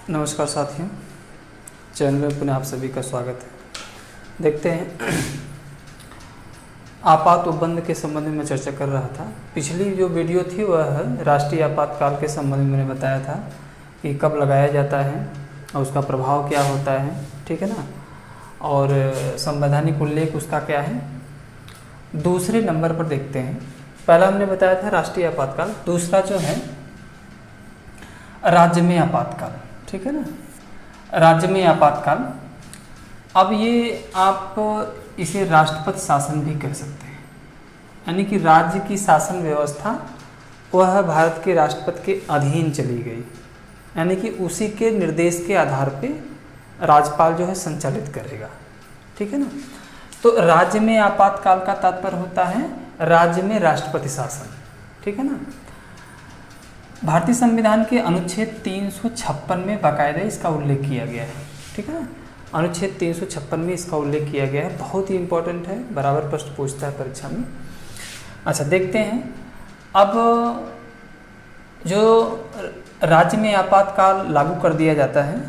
नमस्कार साथियों, चैनल में पुनः आप सभी का स्वागत है। देखते हैं आपात उपबंध के संबंध में मैं चर्चा कर रहा था। पिछली जो वीडियो थी वह राष्ट्रीय आपातकाल के संबंध में मैंने बताया था कि कब लगाया जाता है और उसका प्रभाव क्या होता है, ठीक है ना, और संवैधानिक उल्लेख उसका क्या है। दूसरे नंबर पर देखते हैं, पहला हमने बताया था राष्ट्रीय आपातकाल, दूसरा जो है राज्य में आपातकाल, ठीक है ना, राज्य में आपातकाल। अब ये आप इसे राष्ट्रपति शासन भी कह सकते हैं, यानी कि राज्य की शासन व्यवस्था वह भारत के राष्ट्रपति के अधीन चली गई, यानी कि उसी के निर्देश के आधार पे राज्यपाल जो है संचालित करेगा, ठीक है ना। तो राज्य में आपातकाल का तात्पर्य होता है राज्य में राष्ट्रपति शासन, ठीक है ना। भारतीय संविधान के अनुच्छेद 356 में बाकायदा इसका उल्लेख किया गया है, ठीक है ना। अनुच्छेद 356 में इसका उल्लेख किया गया है, बहुत ही इम्पोर्टेंट है, बराबर प्रश्न पूछता है परीक्षा में। अच्छा, देखते हैं अब जो राज्य में आपातकाल लागू कर दिया जाता है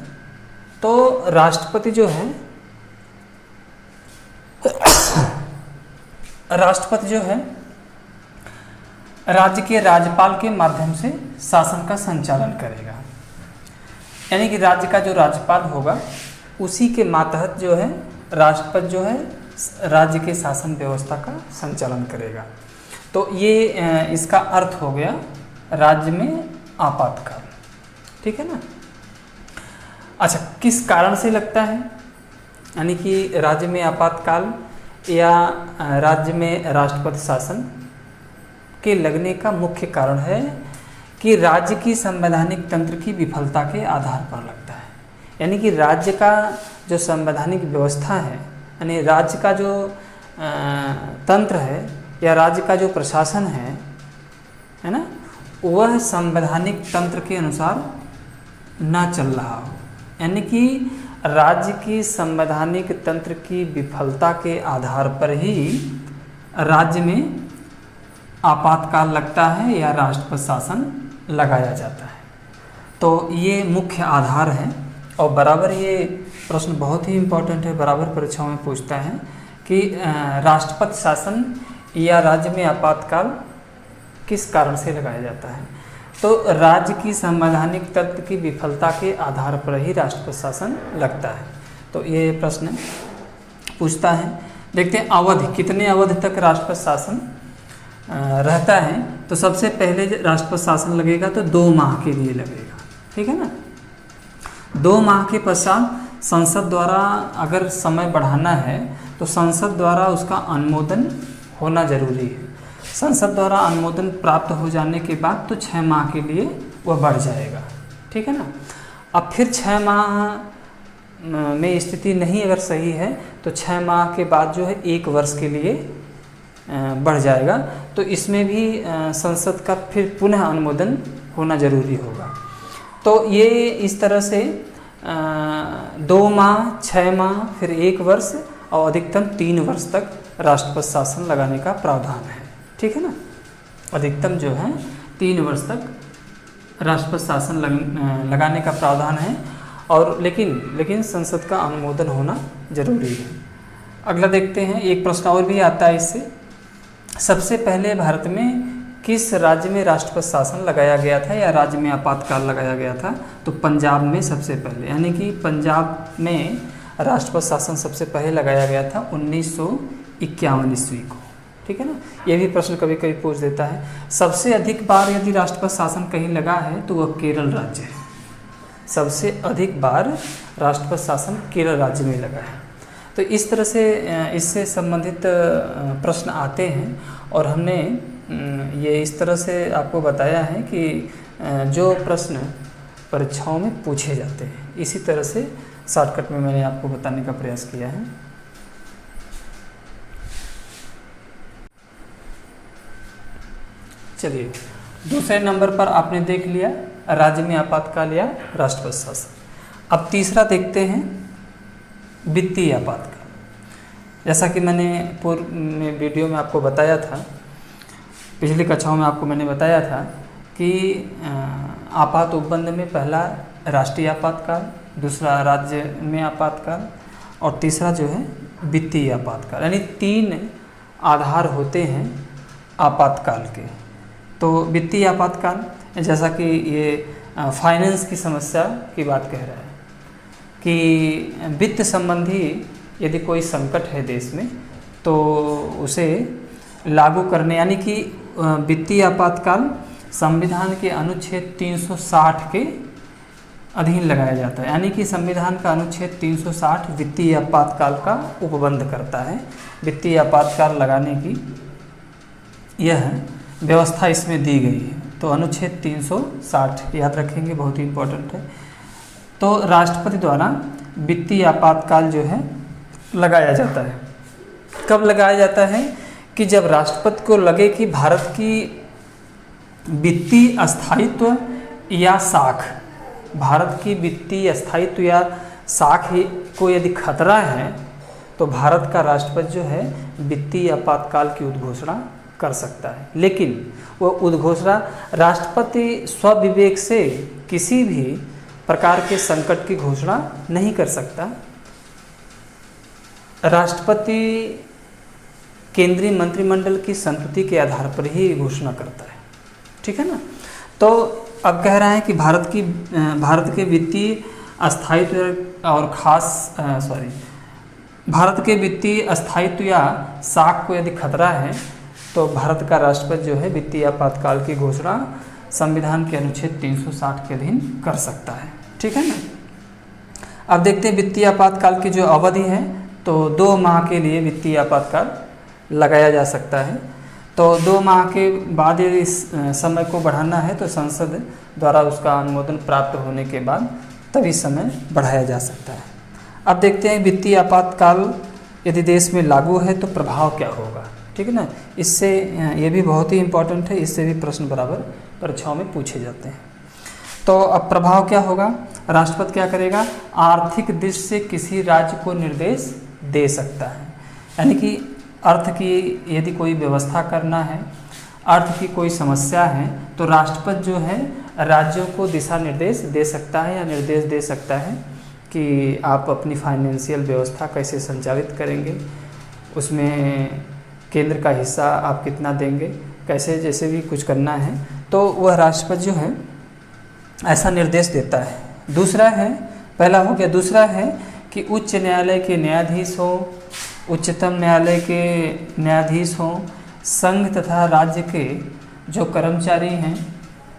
तो राष्ट्रपति जो है राज्य के राज्यपाल के माध्यम से शासन का संचालन करेगा, यानी कि राज्य का जो राज्यपाल होगा उसी के मातहत जो है राष्ट्रपति जो है राज्य के शासन व्यवस्था का संचालन करेगा। तो ये इसका अर्थ हो गया राज्य में आपातकाल, ठीक है ना। अच्छा, किस कारण से लगता है, यानी कि राज्य में आपातकाल या राज्य में राष्ट्रपति शासन के लगने का मुख्य कारण है कि राज्य की संवैधानिक तंत्र की विफलता के आधार पर लगता है, यानी कि राज्य का जो संवैधानिक व्यवस्था है, यानी राज्य का जो तंत्र है या राज्य का जो प्रशासन है ना, वह संवैधानिक तंत्र के अनुसार ना चल रहा हो, यानी कि राज्य की संवैधानिक तंत्र की विफलता के आधार पर ही राज्य में आपातकाल लगता है या राष्ट्रपति शासन लगाया जाता है। तो ये मुख्य आधार है और बराबर ये प्रश्न बहुत ही इम्पोर्टेंट है, बराबर परीक्षाओं में पूछता है कि राष्ट्रपति शासन या राज्य में आपातकाल किस कारण से लगाया जाता है। तो राज्य की संवैधानिक तंत्र की विफलता के आधार पर ही राष्ट्रपति शासन लगता है। तो ये प्रश्न पूछता है। देखते हैं अवधि, कितने अवधि तक राष्ट्रपति शासन रहता है। तो सबसे पहले राष्ट्रपति शासन लगेगा तो 2 माह के लिए लगेगा, ठीक है ना। 2 माह के पश्चात संसद द्वारा अगर समय बढ़ाना है तो संसद द्वारा उसका अनुमोदन होना जरूरी है। संसद द्वारा अनुमोदन प्राप्त हो जाने के बाद तो 6 माह के लिए वह बढ़ जाएगा, ठीक है ना। अब फिर 6 माह में स्थिति नहीं अगर सही है तो 6 माह के बाद जो है 1 वर्ष के लिए बढ़ जाएगा। तो इसमें भी संसद का फिर पुनः अनुमोदन होना जरूरी होगा। तो ये इस तरह से 2 माह, 6 माह, फिर 1 वर्ष और अधिकतम 3 वर्ष तक राष्ट्रपति शासन लगाने का प्रावधान है, ठीक है ना। अधिकतम जो है 3 वर्ष तक राष्ट्रपति शासन लगाने का प्रावधान है, और लेकिन संसद का अनुमोदन होना जरूरी है। अगला देखते हैं, एक प्रश्न और भी आता है इससे। सबसे पहले भारत में किस राज्य में राष्ट्रपति शासन लगाया गया था या राज्य में आपातकाल लगाया गया था। तो पंजाब में सबसे पहले, यानी कि पंजाब में राष्ट्रपति शासन सबसे पहले लगाया गया था 1951 ईस्वी को, ठीक है ना। ये भी प्रश्न कभी कभी पूछ देता है। सबसे अधिक बार यदि राष्ट्रपति शासन कहीं लगा है तो वह केरल राज्य है। सबसे अधिक बार राष्ट्रपति शासन केरल राज्य में लगा है। तो इस तरह से इससे संबंधित प्रश्न आते हैं, और हमने ये इस तरह से आपको बताया है कि जो प्रश्न परीक्षाओं में पूछे जाते हैं, इसी तरह से शॉर्टकट में मैंने आपको बताने का प्रयास किया है। चलिए, दूसरे नंबर पर आपने देख लिया राज्य में आपातकाल या राष्ट्रपति शासन। अब तीसरा देखते हैं वित्तीय आपातकाल। जैसा कि मैंने पूर्व में वीडियो में आपको बताया था, पिछली कक्षाओं में आपको मैंने बताया था कि आपात उपबंध में पहला राष्ट्रीय आपातकाल, दूसरा राज्य में आपातकाल और तीसरा जो है वित्तीय आपातकाल। यानी 3 आधार होते हैं आपातकाल के। तो वित्तीय आपातकाल, जैसा कि ये फाइनेंस की समस्या की बात कह रहा है कि वित्त संबंधी यदि कोई संकट है देश में तो उसे लागू करने, यानी कि वित्तीय आपातकाल संविधान के अनुच्छेद 360 के अधीन लगाया जाता है। यानी कि संविधान का अनुच्छेद 360 वित्तीय आपातकाल का उपबंध करता है। वित्तीय आपातकाल लगाने की यह व्यवस्था इसमें दी गई है। तो अनुच्छेद 360 याद रखेंगे, बहुत ही इम्पोर्टेंट है। तो राष्ट्रपति द्वारा वित्तीय आपातकाल जो है लगाया जाता है। कब लगाया जाता है? कि जब राष्ट्रपति को लगे कि भारत की वित्तीय अस्थायित्व या साख, भारत की वित्तीय अस्थायित्व या साख को यदि खतरा है तो भारत का राष्ट्रपति जो है वित्तीय आपातकाल की उद्घोषणा कर सकता है। लेकिन वो उद्घोषणा राष्ट्रपति स्वविवेक से किसी भी प्रकार के संकट की घोषणा नहीं कर सकता। राष्ट्रपति केंद्रीय मंत्रिमंडल की संस्तुति के आधार पर ही घोषणा करता है, ठीक है ना। तो अब कह रहा है कि भारत के वित्तीय अस्थायित्व और भारत के वित्तीय अस्थायित्व या साख को यदि खतरा है तो भारत का राष्ट्रपति जो है वित्तीय आपातकाल की घोषणा संविधान के अनुच्छेद 360 के अधीन कर सकता है, ठीक है ना। अब देखते हैं वित्तीय आपातकाल की जो अवधि है, तो 2 माह के लिए वित्तीय आपातकाल लगाया जा सकता है। तो 2 माह के बाद यदि इस समय को बढ़ाना है तो संसद द्वारा उसका अनुमोदन प्राप्त होने के बाद तभी समय बढ़ाया जा सकता है। अब देखते हैं वित्तीय आपातकाल यदि देश में लागू है तो प्रभाव क्या होगा, ठीक है ना। इससे ये भी बहुत ही इम्पोर्टेंट है, इससे भी प्रश्न बराबर परीक्षाओं में पूछे जाते हैं। तो अब प्रभाव क्या होगा? राष्ट्रपति क्या करेगा? आर्थिक दृष्टि से किसी राज्य को निर्देश दे सकता है। यानी कि अर्थ की यदि कोई व्यवस्था करना है, अर्थ की कोई समस्या है, तो राष्ट्रपति जो है राज्यों को दिशा निर्देश दे सकता है या निर्देश दे सकता है कि आप अपनी फाइनेंशियल व्यवस्था कैसे संचालित करेंगे, उसमें केंद्र का हिस्सा आप कितना देंगे, कैसे जैसे भी कुछ करना है तो वह राष्ट्रपति जो है ऐसा निर्देश देता है। दूसरा है, पहला हो गया, दूसरा है कि उच्च न्यायालय के न्यायाधीश हो, उच्चतम न्यायालय के न्यायाधीश हो, संघ तथा राज्य के जो कर्मचारी हैं,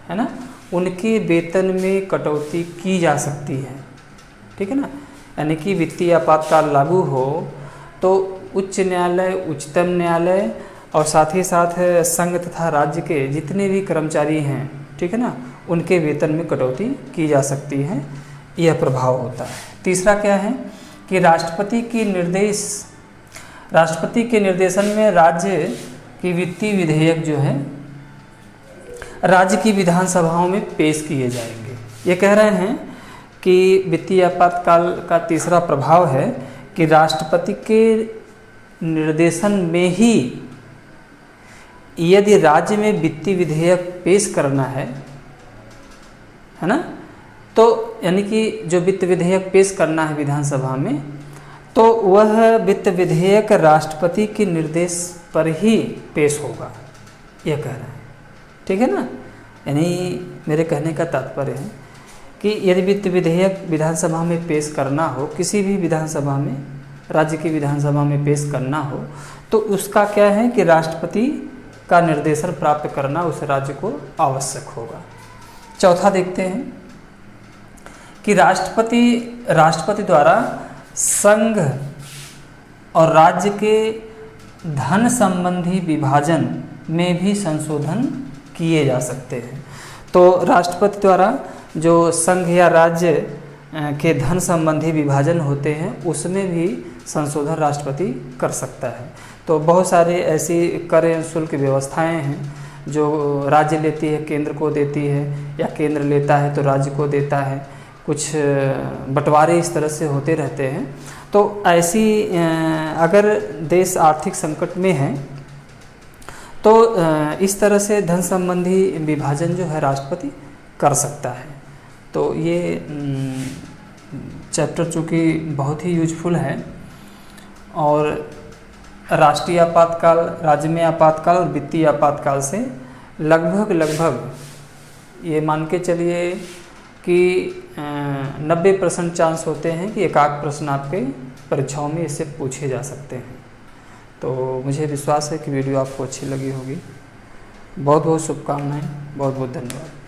है ना, उनके वेतन में कटौती की जा सकती है, ठीक है ना। यानी कि वित्तीय आपातकाल लागू हो तो उच्च न्यायालय, उच्चतम न्यायालय और साथ ही साथ संघ तथा राज्य के जितने भी कर्मचारी हैं, ठीक है ना, उनके वेतन में कटौती की जा सकती है, यह प्रभाव होता है। तीसरा क्या है कि राष्ट्रपति के निर्देशन में राज्य की वित्तीय विधेयक जो है राज्य की विधानसभाओं में पेश किए जाएंगे। ये कह रहे हैं कि वित्तीय आपातकाल का तीसरा प्रभाव है कि राष्ट्रपति के निर्देशन में ही यदि राज्य में वित्तीय विधेयक पेश करना है ना, तो यानी कि जो वित्त विधेयक पेश करना है विधानसभा में, तो वह वित्त विधेयक राष्ट्रपति के निर्देश पर ही पेश होगा, यह कह रहे हैं, ठीक है ना। यानी मेरे कहने का तात्पर्य है कि यदि वित्त विधेयक विधानसभा में पेश करना हो, किसी भी विधानसभा में, राज्य की विधानसभा में पेश करना हो, तो उसका क्या है कि राष्ट्रपति का निर्देशन प्राप्त करना उस राज्य को आवश्यक होगा। चौथा देखते हैं कि राष्ट्रपति द्वारा संघ और राज्य के धन संबंधी विभाजन में भी संशोधन किए जा सकते हैं। तो राष्ट्रपति द्वारा जो संघ या राज्य के धन संबंधी विभाजन होते हैं उसमें भी संशोधन राष्ट्रपति कर सकता है। तो बहुत सारे ऐसी कर एवं शुल्क व्यवस्थाएं हैं जो राज्य लेती है केंद्र को देती है, या केंद्र लेता है तो राज्य को देता है, कुछ बंटवारे इस तरह से होते रहते हैं। तो ऐसी अगर देश आर्थिक संकट में है तो इस तरह से धन संबंधी विभाजन जो है राष्ट्रपति कर सकता है। तो ये चैप्टर चूँकि बहुत ही यूजफुल है और राष्ट्रीय आपातकाल, राज्य में आपातकाल और वित्तीय आपातकाल से लगभग ये मान के चलिए कि 90% चांस होते हैं कि एकाध प्रश्न आपके परीक्षाओं में इससे पूछे जा सकते हैं। तो मुझे विश्वास है कि वीडियो आपको अच्छी लगी होगी। बहुत बहुत शुभकामनाएं, बहुत बहुत धन्यवाद।